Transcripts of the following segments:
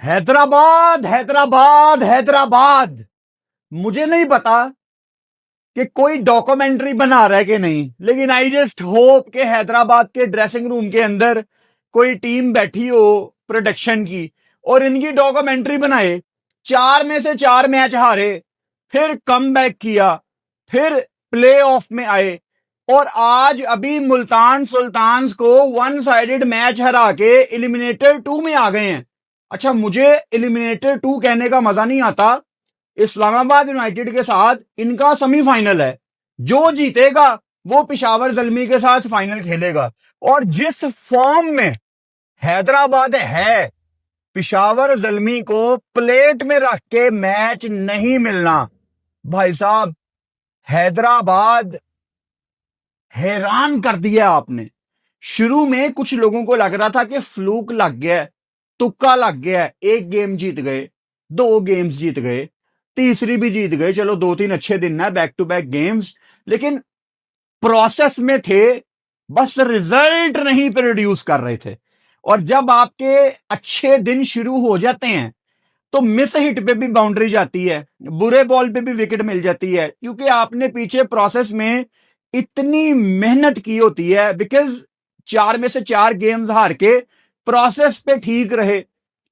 हैदराबाद हैदराबाद हैदराबाद। मुझे नहीं पता कि कोई डॉक्यूमेंट्री बना रहा है कि नहीं, लेकिन आई जस्ट होप कि हैदराबाद के ड्रेसिंग रूम के अंदर कोई टीम बैठी हो प्रोटेक्शन की और इनकी डॉक्यूमेंट्री बनाए। 4 में से 4 मैच हारे, फिर कम बैक किया, फिर प्ले ऑफ में आए और आज अभी मुल्तान सुल्तान्स को वन साइडेड मैच हरा के एलिमिनेटर 2 में आ गए हैं। अच्छा, मुझे एलिमिनेटर 2 कहने का मजा नहीं आता। इस्लामाबाद यूनाइटेड के साथ इनका सेमीफाइनल है, जो जीतेगा वो पिशावर ज़ल्मी के साथ फाइनल खेलेगा। और जिस फॉर्म में हैदराबाद है, पिशावर ज़ल्मी को प्लेट में रख के मैच नहीं मिलना। भाई साहब, हैदराबाद हैरान कर दिया आपने। शुरू में कुछ लोगों को लग रहा था कि फ्लूक लग गया है, तुक्का लग गया है। 1 गेम जीत गए, 2 गेम्स जीत गए, तीसरी भी जीत गए, चलो 2-3 अच्छे दिन है, बैक टू बैक गेम्स, लेकिन प्रोसेस में थे, बस रिजल्ट नहीं प्रोड्यूस कर रहे थे। और जब आपके अच्छे दिन शुरू हो जाते हैं तो मिस हिट पे भी बाउंड्री जाती है, बुरे बॉल पे भी विकेट मिल जाती है, क्योंकि आपने पीछे प्रोसेस में इतनी मेहनत की होती है। बिकॉज 4 में से 4 गेम्स हार के प्रोसेस पे ठीक रहे।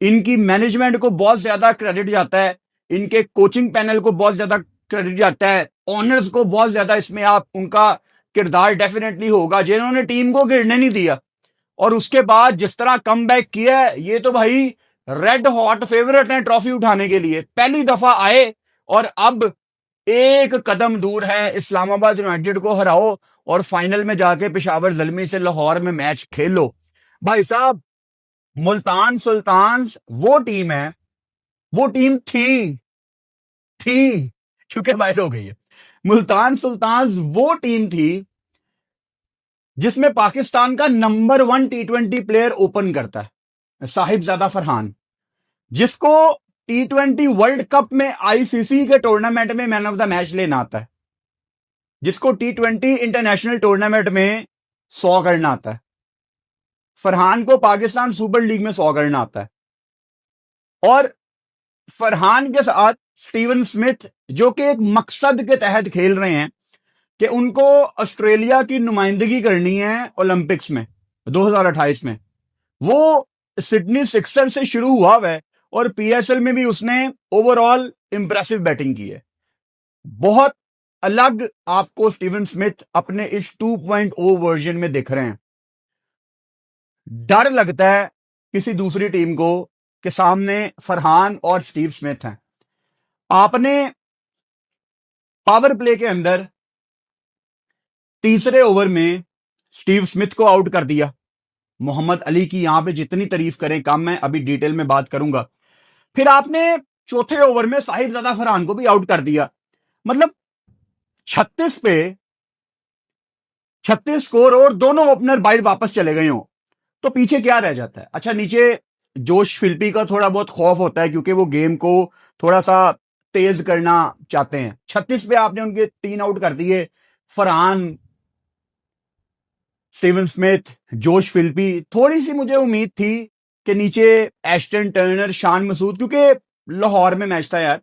इनकी मैनेजमेंट को बहुत ज्यादा क्रेडिट जाता है, इनके कोचिंग पैनल को बहुत ज्यादा क्रेडिट जाता है, ऑनर्स को बहुत ज्यादा इसमें आप उनका किरदार डेफिनेटली होगा, जिन्होंने टीम को गिरने नहीं दिया। और उसके बाद जिस तरह कम बैक किया है, ये तो भाई रेड हॉट फेवरेट है ट्रॉफी उठाने के लिए। पहली दफा आए और अब एक कदम दूर है, इस्लामाबाद यूनाइटेड को हराओ और फाइनल में जाके पिशावर ज़ल्मी से लाहौर में मैच खेलो। भाई साहब, मुल्तान सुल्तान्स वो टीम है, वो टीम थी क्योंकि बाहर हो गई है। मुल्तान सुल्तान्स वो टीम थी जिसमें पाकिस्तान का नंबर 1 T20 प्लेयर ओपन करता है, साहिबजादा फरहान, जिसको T20 वर्ल्ड कप में आईसीसी के टूर्नामेंट में मैन ऑफ द मैच लेना आता है, जिसको T20 इंटरनेशनल टूर्नामेंट में 100 करना आता है। फरहान को पाकिस्तान सुपर लीग में 100 करना आता है। और फरहान के साथ स्टीवन स्मिथ, जो कि एक मकसद के तहत खेल रहे हैं कि उनको ऑस्ट्रेलिया की नुमाइंदगी करनी है ओलंपिक्स में 2028 में। वो सिडनी सिक्सर से शुरू हुआ है और पीएसएल में भी उसने ओवरऑल इंप्रेसिव बैटिंग की है। बहुत अलग आपको स्टीवन स्मिथ अपने इस 2.0 वर्जन में दिख रहे हैं। डर लगता है किसी दूसरी टीम को कि सामने फरहान और स्टीव स्मिथ हैं। आपने पावर प्ले के अंदर तीसरे ओवर में स्टीव स्मिथ को आउट कर दिया। मोहम्मद अली की यहां पे जितनी तारीफ करें कम है, अभी डिटेल में बात करूंगा। फिर आपने चौथे ओवर में साहिबजादा फरहान को भी आउट कर दिया। मतलब 36 पे 36 स्कोर और दोनों ओपनर बाहर वापस चले गए हो तो पीछे क्या रह जाता है? अच्छा, नीचे जोश फिल्पी का थोड़ा बहुत खौफ होता है क्योंकि वो गेम को थोड़ा सा तेज करना चाहते हैं। 36 पे आपने उनके 3 आउट कर दिए, फरहान, स्टीवन स्मिथ, जोश फिल्पी। थोड़ी सी मुझे उम्मीद थी कि नीचे एस्टन टर्नर, शान मसूद, क्योंकि लाहौर में मैच था यार,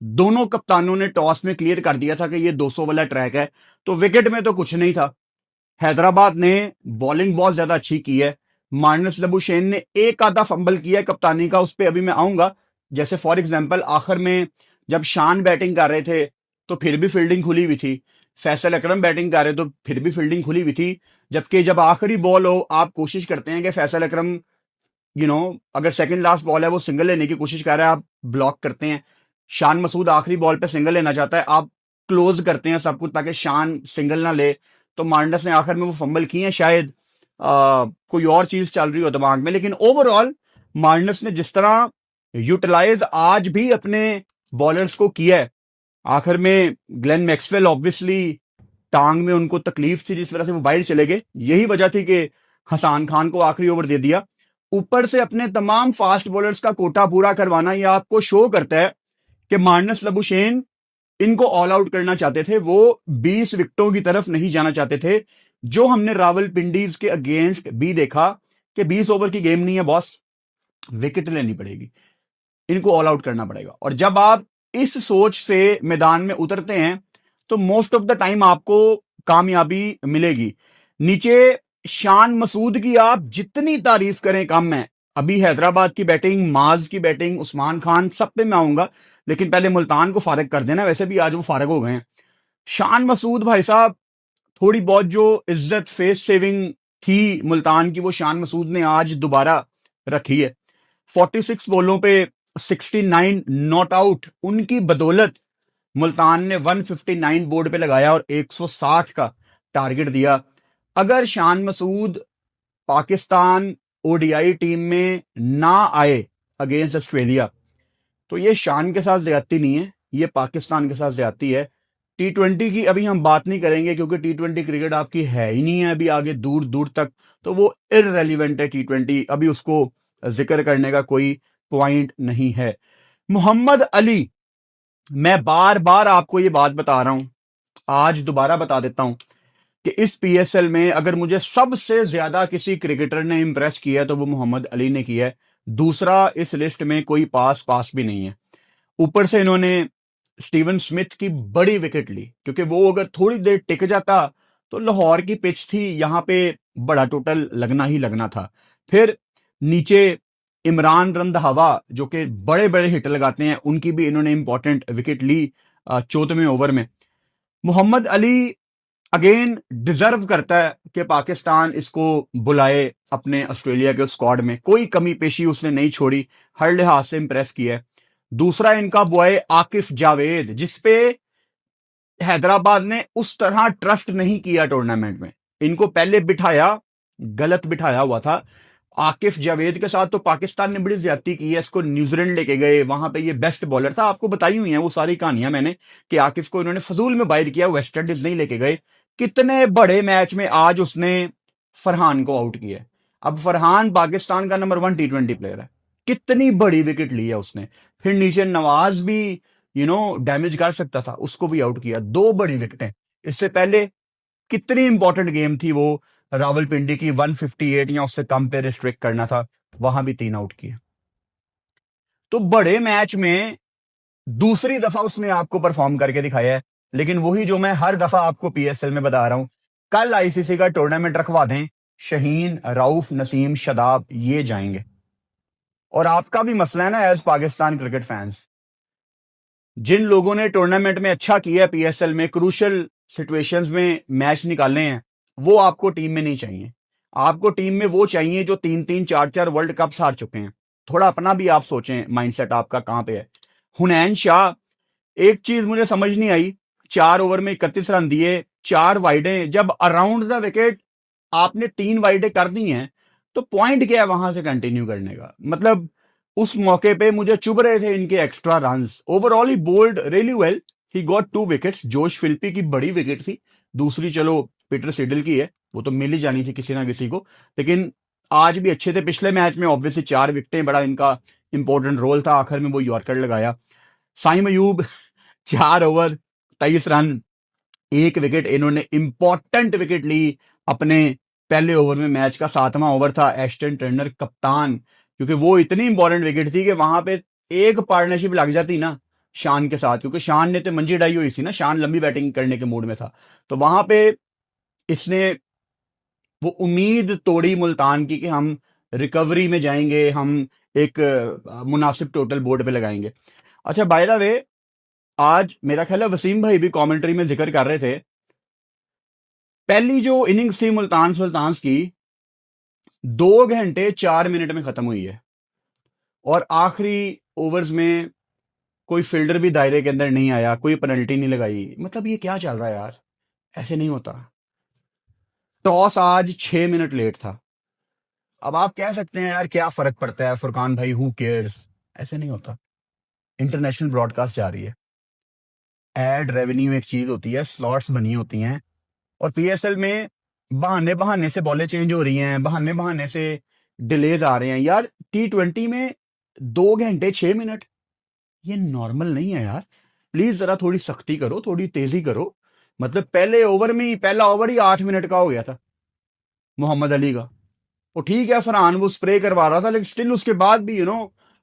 दोनों कप्तानों ने टॉस में क्लियर कर दिया था कि ये 200 वाला ट्रैक है, तो विकेट में तो कुछ नहीं था। हैदराबाद ने बॉलिंग बहुत ज्यादा अच्छी की है। मार्नस लबुशेन ने एक आधा फंबल किया है कप्तानी का, उस पर अभी मैं आऊंगा। जैसे फॉर एग्जाम्पल आखिर में जब शान बैटिंग कर रहे थे तो फिर भी फील्डिंग खुली हुई थी, फैसल अकरम बैटिंग कर रहे तो फिर भी फील्डिंग खुली हुई थी। जबकि जब आखिरी बॉल हो, आप कोशिश करते हैं कि फैसल अकरम अगर सेकंड लास्ट बॉल है वो सिंगल लेने की कोशिश कर रहा है, आप ब्लॉक करते हैं। शान मसूद आखिरी बॉल पे सिंगल लेना चाहता है, आप क्लोज करते हैं सब कुछ ताकि शान सिंगल ना ले। तो मार्नस ने आखिर में वो फंबल किए हैं, शायद कोई और चीज चल रही हो दिमाग में। लेकिन ओवरऑल मार्नस ने जिस तरह यूटिलाइज आज भी अपने बॉलर्स को किया है, आखिर में ग्लेन मैक्सवेल ऑब्वियसली टांग में उनको तकलीफ थी जिस वजह से वो बाहर चले गए, यही वजह थी कि हसान खान को आखिरी ओवर दे दिया। ऊपर से अपने तमाम फास्ट बॉलर्स का कोटा पूरा करवाना, यह आपको शो करता है कि मार्नस लबुशेन इनको ऑल आउट करना चाहते थे, वो 20 विकेटों की तरफ नहीं जाना चाहते थे, जो हमने रावलपिंडीज के अगेंस्ट भी देखा कि 20 ओवर की गेम नहीं है बॉस, विकेट लेनी पड़ेगी। इनको ऑल आउट करना पड़ेगा। और जब आप इस सोच से मैदान में उतरते हैं तो मोस्ट ऑफ द टाइम आपको कामयाबी मिलेगी। नीचे शान मसूद की आप जितनी तारीफ करें कम है। अभी हैदराबाद की बैटिंग, माज की बैटिंग, उस्मान खान, सब पे मैं आऊंगा, लेकिन पहले मुल्तान को फारिग कर देना। वैसे भी आज वो फारिग हो गए हैं। शान मसूद भाई साहब, थोड़ी बहुत जो इज्जत फेस सेविंग थी मुल्तान की, वो शान मसूद ने आज दोबारा रखी है। 46 बॉलों पे 69 नॉट आउट, उनकी बदौलत मुल्तान ने 159 बोर्ड पे लगाया और 160 का टारगेट दिया। अगर शान मसूद पाकिस्तान ओडीआई टीम में ना आए अगेंस्ट ऑस्ट्रेलिया, तो ये शान के साथ ज्यादती नहीं है, ये पाकिस्तान के साथ ज्यादती है। T20 की अभी हम बात नहीं करेंगे क्योंकि T20 क्रिकेट आपकी है ही नहीं है अभी आगे दूर दूर तक, तो वो इररेलीवेंट है T20, अभी उसको जिक्र करने का कोई पॉइंट नहीं है। मोहम्मद अली, मैं बार बार आपको ये बात बता रहा हूं, आज दोबारा बता देता हूं कि इस पीएसएल में अगर मुझे सबसे ज्यादा किसी क्रिकेटर ने इंप्रेस किया है तो वो मोहम्मद अली ने किया है। दूसरा इस लिस्ट में कोई पास भी नहीं है। ऊपर से इन्होंने स्टीवन स्मिथ की बड़ी विकेट ली, क्योंकि वो अगर थोड़ी देर टिक जाता तो लाहौर की पिच थी, यहां पे बड़ा टोटल लगना ही लगना था। फिर नीचे इमरान रंधावा जो कि बड़े बड़े हिट लगाते हैं, उनकी भी इन्होंने इंपॉर्टेंट विकेट ली 14वें ओवर में। मोहम्मद अली अगेन डिजर्व करता है कि पाकिस्तान इसको बुलाए अपने ऑस्ट्रेलिया के स्क्वाड में। कोई कमी पेशी उसने नहीं छोड़ी, हर लिहाज से इंप्रेस किया है। दूसरा इनका बॉय आकिफ जावेद, जिसपे हैदराबाद ने उस तरह ट्रस्ट नहीं किया टूर्नामेंट में, इनको पहले बिठाया, गलत बिठाया हुआ था। आकिफ जावेद के साथ तो पाकिस्तान ने बड़ी ज्यादती की है, इसको न्यूजीलैंड लेके गए, वहां पे ये बेस्ट बॉलर था, आपको बताई हुई है वो सारी कहानियां मैंने, कि आकिफ को इन्होंने फजूल में बाहर किया, वेस्ट इंडीज नहीं लेके गए। कितने बड़े मैच में आज उसने फरहान को आउट किया। अब फरहान पाकिस्तान का नंबर 1 T20 प्लेयर है, कितनी बड़ी विकेट ली है उसने। फिर नीचे नवाज भी डैमेज कर सकता था, उसको भी आउट किया, 2 बड़ी विकेटें। इससे पहले कितनी इंपॉर्टेंट गेम थी वो रावलपिंडी की, 158 या उससे कम पे रिस्ट्रिक्ट करना था, वहां भी 3 आउट किए। तो बड़े मैच में दूसरी दफा उसने आपको परफॉर्म करके दिखाया है। लेकिन वही जो मैं हर दफा आपको पीएसएल में बता रहा हूं, कल आईसीसी का टूर्नामेंट रखवा दें, शहीन, राउफ, नसीम, शदाब ये जाएंगे। और आपका भी मसला है ना एज पाकिस्तान क्रिकेट फैंस, जिन लोगों ने टूर्नामेंट में अच्छा किया पीएसएल में, क्रूशियल सिचुएशंस में मैच निकाले हैं, वो आपको टीम में नहीं चाहिए। आपको टीम में वो चाहिए जो 3-3 4-4 वर्ल्ड कप हार चुके हैं। थोड़ा अपना भी आप सोचें, माइंडसेट आपका कहां पे है। हुनैन शाह, एक चीज मुझे समझ नहीं आई, 4 ओवर में 31 रन दिए, 4 वाइडें, जब अराउंड द विकेट आपने 3 वाइडें कर दी हैं, तो पॉइंट क्या है वहां से कंटिन्यू करने का। मतलब उस मौके पे मुझे चुभ रहे थे इनके एक्स्ट्रा रन्स। ओवरऑल ही bowled really well, he got 2 wickets. Josh Philippe की बड़ी विकेट थी, दूसरी चलो पीटर सिडल की है, वो तो मिल ही जानी थी किसी ना किसी को, लेकिन आज भी अच्छे थे। पिछले मैच में ऑब्वियसली 4 विकेटें, बड़ा इनका इंपॉर्टेंट रोल था, आखिर में वो यॉर्कर लगाया। Saim Ayub 4 over 23 run, 1 wicket, इन्होंने इंपॉर्टेंट विकेट ली अपने पहले ओवर में। मैच का 7वां ओवर था, एस्टन टर्नर कप्तान, क्योंकि वो इतनी इंपॉर्टेंट विकेट थी कि वहां पे एक पार्टनरशिप लग जाती ना शान के साथ, क्योंकि शान ने तो मंजी डाई हुई थी ना, शान लंबी बैटिंग करने के मूड में था, तो वहां पे इसने वो उम्मीद तोड़ी मुल्तान की कि हम रिकवरी में जाएंगे, हम एक मुनासिब टोटल बोर्ड पे लगाएंगे। अच्छा, बाय द वे, आज मेरा ख्याल है वसीम भाई भी कमेंट्री में जिक्र कर रहे थे, पहली जो इनिंग्स थी मुल्तान सुल्तान्स की 2 घंटे 4 मिनट में खत्म हुई है, और आखिरी ओवर्स में कोई फील्डर भी दायरे के अंदर नहीं आया, कोई पेनल्टी नहीं लगाई। मतलब ये क्या चल रहा है यार, ऐसे नहीं होता। टॉस आज 6 मिनट लेट था। अब आप कह सकते हैं यार क्या फर्क पड़ता है फुरकान भाई, हु केयर्स, ऐसे नहीं होता। इंटरनेशनल ब्रॉडकास्ट जा रही है, एड रेवेन्यू एक चीज होती है, स्लॉट्स बनी होती हैं, और पीएसएल में बहाने बहाने से बॉलें चेंज हो रही हैं, बहाने बहाने से डिलेज आ रहे हैं। यार T20 में 2 घंटे 6 मिनट, ये नॉर्मल नहीं है यार। प्लीज जरा थोड़ी सख्ती करो, थोड़ी तेजी करो। मतलब पहले ओवर में ही, पहला ओवर ही 8 मिनट का हो गया था मोहम्मद अली का। वो ठीक है, फरहान वो स्प्रे करवा रहा था, लेकिन स्टिल उसके बाद भी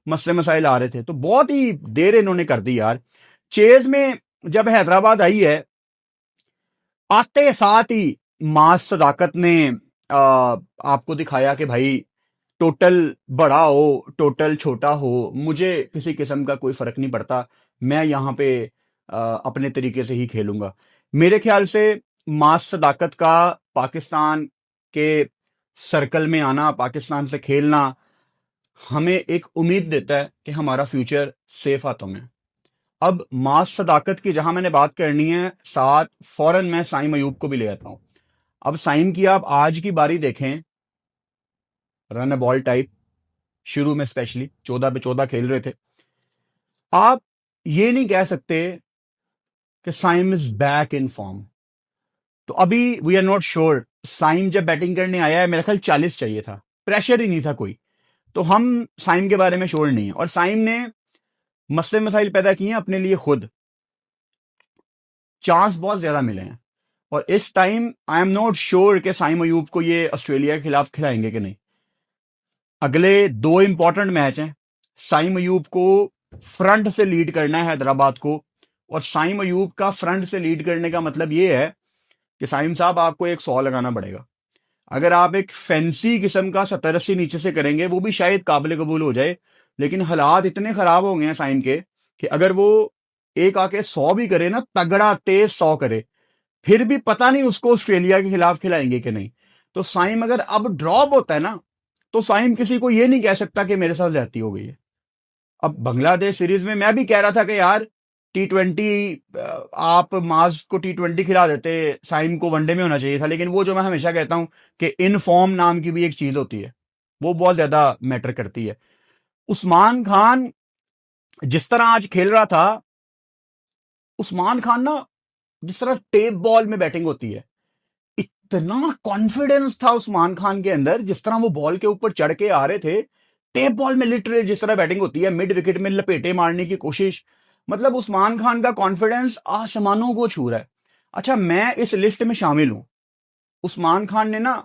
मसले मसाइल आ रहे थे, तो बहुत ही देर इन्होंने कर दी यार। चेज में जब हैदराबाद आई है, आते साथ ही मास सदाकत ने आपको दिखाया कि भाई टोटल बड़ा हो टोटल छोटा हो, मुझे किसी किस्म का कोई फर्क नहीं पड़ता, मैं यहाँ पे अपने तरीके से ही खेलूंगा। मेरे ख्याल से मास सदाकत का पाकिस्तान के सर्कल में आना, पाकिस्तान से खेलना हमें एक उम्मीद देता है कि हमारा फ्यूचर सेफ हाथों में। अब मास सदाकत की जहां मैंने बात करनी है, साथ फौरन मैं साइम अयूब को भी ले आता हूं। अब साइम की आप आज की बारी देखें, रन बॉल टाइप, शुरू में स्पेशली 14 पे 14 खेल रहे थे। आप ये नहीं कह सकते कि Saim is back in form. तो अभी we are not sure. Saim जब बैटिंग करने आया है, मेरा ख्याल 40 चाहिए था, प्रेशर ही नहीं था कोई, तो हम साइम के बारे में श्योर नहीं है। और साइम ने मसले मसाइल पैदा किए हैं अपने लिए खुद, चांस बहुत ज्यादा मिले हैं, और इस time I am not sure कि साइम अयूब को ये ऑस्ट्रेलिया के खिलाफ खिलाएंगे कि नहीं। अगले 2 इंपॉर्टेंट मैच हैं, साइम अयूब को फ्रंट से लीड करना है हैदराबाद को, और साइम अयूब का फ्रंट से लीड करने का मतलब ये है कि साइम साहब आपको एक 100 लगाना पड़ेगा। अगर आप एक फैंसी किस्म का 70-80 नीचे से करेंगे, वो भी शायद काबिल कबूल हो जाए, लेकिन हालात इतने खराब हो गए हैं साइम के कि अगर वो एक आके 100 भी करे ना, तगड़ा तेज 100 करे, फिर भी पता नहीं उसको ऑस्ट्रेलिया के खिलाफ खिलाएंगे कि नहीं। तो साइम अगर अब ड्रॉप होता है ना, तो साइम किसी को ये नहीं कह सकता कि मेरे साथ ज्यादती हो गई है। अब बांग्लादेश सीरीज में मैं भी कह रहा था कि यार T20 आप माज को T20 खिला देते, साइम को वनडे में होना चाहिए था। लेकिन वो जो मैं हमेशा कहता हूं कि इन फॉर्म नाम की भी एक चीज होती है, वो बहुत ज्यादा मैटर करती है। उस्मान खान जिस तरह आज खेल रहा था, उस्मान खान ना, जिस तरह टेप बॉल में बैटिंग होती है, इतना कॉन्फिडेंस था उस्मान खान के अंदर, जिस तरह वो बॉल के ऊपर चढ़ के आ रहे थे। टेप बॉल में लिटरली जिस तरह बैटिंग होती है, मिड विकेट में लपेटे मारने की कोशिश, मतलब उस्मान खान का कॉन्फिडेंस आसमानों को छू रहा है। अच्छा, मैं इस लिस्ट में शामिल हूं। उस्मान खान ने ना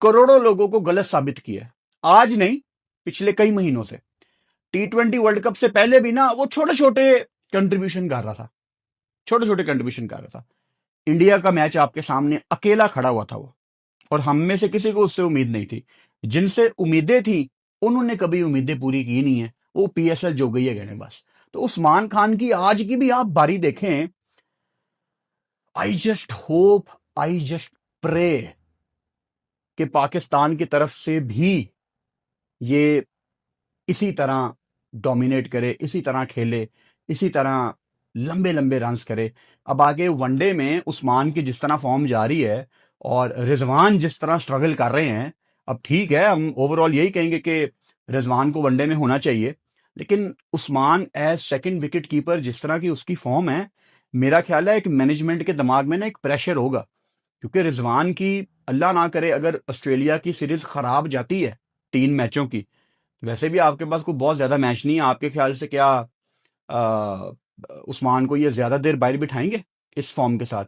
करोड़ों लोगों को गलत साबित किया है, आज नहीं, पिछले कई महीनों से। T20 वर्ल्ड कप से पहले भी ना वो छोटे छोटे कंट्रीब्यूशन कर रहा था, छोटे छोटे कंट्रीब्यूशन कर रहा था। इंडिया का मैच आपके सामने अकेला खड़ा हुआ था वो, और हम में से किसी को उससे उम्मीद नहीं थी। जिनसे उम्मीदें थी, उन्होंने कभी उम्मीदें पूरी की नहीं है, वो PSL जो गई है कहने बस। तो उस्मान खान की आज की भी आप बारी देखें, I just hope, I just pray कि पाकिस्तान की तरफ से भी ये इसी तरह डोमिनेट करे, इसी तरह खेले, इसी तरह लंबे लंबे रन्स करे। अब आगे वनडे में उस्मान की जिस तरह फॉर्म जारी है और रिजवान जिस तरह स्ट्रगल कर रहे हैं, अब ठीक है, हम ओवरऑल यही कहेंगे कि रिजवान को वनडे में होना चाहिए, लेकिन Usman as second wicket keeper जिस तरह की उसकी फॉर्म है, मेरा ख्याल है एक मैनेजमेंट के दिमाग में ना एक प्रेशर होगा, क्योंकि रिजवान की, अल्लाह ना करे अगर ऑस्ट्रेलिया की सीरीज खराब जाती है 3 मैचों की, वैसे भी आपके पास कोई बहुत ज्यादा मैच नहीं है, आपके ख्याल से क्या उस्मान को ये ज्यादा देर बाहर बिठाएंगे इस फॉर्म के साथ?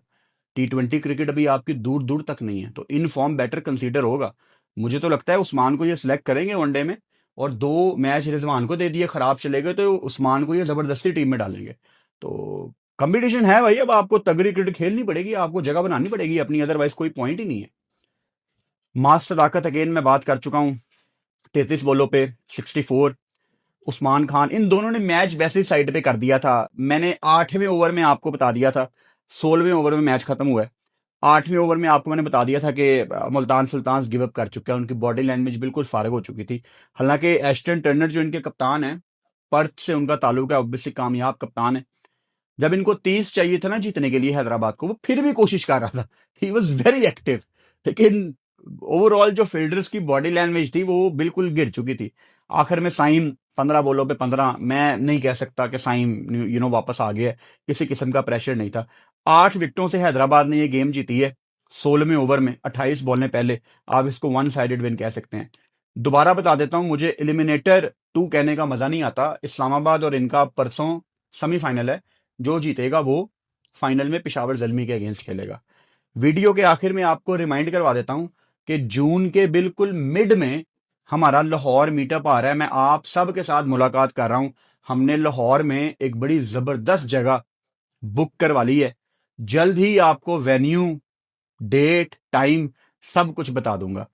T20 क्रिकेट अभी आपकी दूर दूर तक नहीं है, तो इन फॉर्म बेटर कंसीडर होगा। मुझे तो लगता है उस्मान को ये सिलेक्ट करेंगे वनडे में, और 2 मैच रिजवान को दे दिए, खराब चले गए तो उस्मान को ये जबरदस्ती टीम में डालेंगे। तो कंपटीशन है भाई, अब आपको तगड़ी क्रिकेट खेलनी पड़ेगी, आपको जगह बनानी पड़ेगी अपनी, अदरवाइज कोई पॉइंट ही नहीं है। मास सदाकत अगेन मैं बात कर चुका हूं, 33 बॉलों पे 64। उस्मान खान, इन दोनों ने मैच वैसे ही साइड पे कर दिया था। मैंने 8वें ओवर में आपको बता दिया था, 16वें ओवर में मैच खत्म हुआ है, 8वें ओवर में आपको मैंने बता दिया था कि मुल्तान सुल्तान गिव अप कर चुके हैं, उनकी बॉडी लैंग्वेज बिल्कुल फारग हो चुकी थी। हालांकि एस्टन टर्नर जो इनके कप्तान है, पर्थ से उनका ताल्लुक है, ऑब्वियसली कामयाब कप्तान है। जब इनको 30 चाहिए था ना जीतने के लिए हैदराबाद को, वो फिर भी कोशिश कर रहा था, ही वॉज वेरी एक्टिव। लेकिन ओवरऑल जो फील्डर्स की बॉडी लैंग्वेज थी, वो बिल्कुल गिर चुकी थी। आखिर में साइम 15 बॉलों पे 15, मैं नहीं कह सकता कि साइम वापस आ गया, किसी किस्म का प्रेशर नहीं था। 8 विकेटों से हैदराबाद ने ये गेम जीती है 16वें ओवर में, 28 बॉलने पहले। आप इसको वन साइडेड विन कह सकते हैं। दोबारा बता देता हूं, मुझे एलिमिनेटर 2 कहने का मजा नहीं आता। इस्लामाबाद और इनका परसों सेमीफाइनल है, जो जीतेगा वो फाइनल में पेशावर जल्मी के अगेंस्ट खेलेगा। वीडियो के आखिर में आपको रिमाइंड करवा देता हूं कि जून के बिल्कुल मिड में हमारा लाहौर मीटअप आ रहा है, मैं आप सब के साथ मुलाकात कर रहा हूं। हमने लाहौर में एक बड़ी जबरदस्त जगह बुक करवा ली है। जल्द ही आपको वेन्यू, डेट, टाइम सब कुछ बता दूंगा।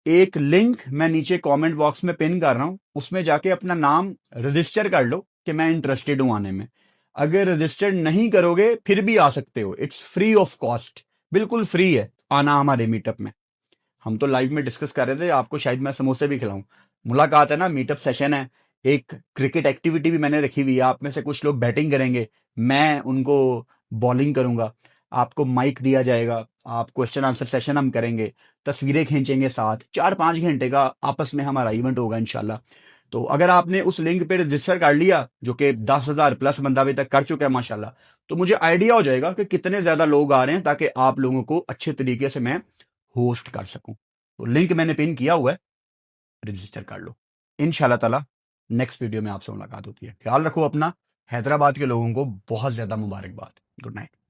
एक लिंक मैं नीचे कमेंट बॉक्स में पिन कर रहा हूं, उसमें जाके अपना नाम रजिस्टर कर लो कि मैं इंटरेस्टेड हूं आने में। अगर रजिस्टर नहीं करोगे फिर भी आ सकते हो, इट्स फ्री ऑफ कॉस्ट, बिल्कुल फ्री है आना हमारे मीटअप में। हम तो लाइव में डिस्कस कर रहे थे, आपको शायद मैं समोसे भी खिलाऊं। मुलाकात है ना, मीटअप सेशन है। एक क्रिकेट एक्टिविटी भी मैंने रखी हुई है, आप में से कुछ लोग बैटिंग करेंगे, मैं उनको बॉलिंग करूंगा। आपको माइक दिया जाएगा, आप क्वेश्चन आंसर सेशन हम करेंगे, तस्वीरें खींचेंगे साथ, 4-5 घंटे का आपस में हमारा इवेंट होगा इंशाल्लाह। तो अगर आपने उस लिंक पे रजिस्टर कर लिया, जो कि 10,000 प्लस बंदा अभी तक कर चुका है माशाल्लाह, तो मुझे आइडिया हो जाएगा कि कितने ज्यादा लोग आ रहे हैं, ताकि आप लोगों को अच्छे तरीके से मैं होस्ट कर सकूं। तो लिंक मैंने पिन किया हुआ है, रजिस्टर कर लो। इंशाल्लाह ताला नेक्स्ट वीडियो में आपसे मुलाकात होती है। ख्याल रखो अपना। हैदराबाद के लोगों को बहुत ज्यादा मुबारकबाद। Good night.